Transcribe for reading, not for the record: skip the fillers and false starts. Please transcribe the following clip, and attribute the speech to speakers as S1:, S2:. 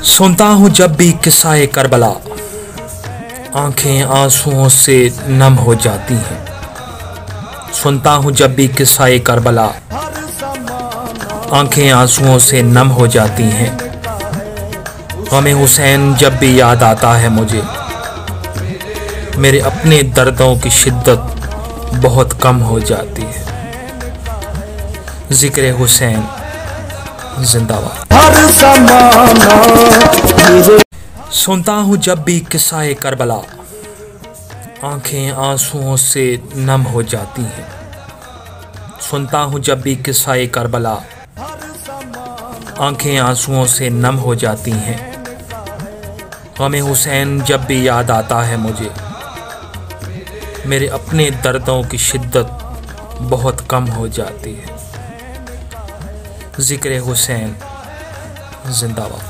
S1: सुनता हूँ जब भी किस्सा-ए करबला, आंखें आंसुओं से नम हो जाती हैं। सुनता हूँ जब भी किस्सा-ए करबला, आंखें आंसुओं से नम हो जाती हैं। गम हुसैन जब भी याद आता है मुझे, मेरे अपने दर्दों की शिद्दत बहुत कम हो जाती है। जिक्र हुसैन जिंदाबाद। सुनता हूँ जब भी किस्सा-ए करबला, आंखें आंसुओं से नम हो जाती हैं। सुनता हूँ जब भी किस्सा-ए करबला, आंखें आंसुओं से नम हो जाती हैं। गम हुसैन जब भी याद आता है मुझे, मेरे अपने दर्दों की शिद्दत बहुत कम हो जाती है। जिक्र हुसैन जिंदाबाद।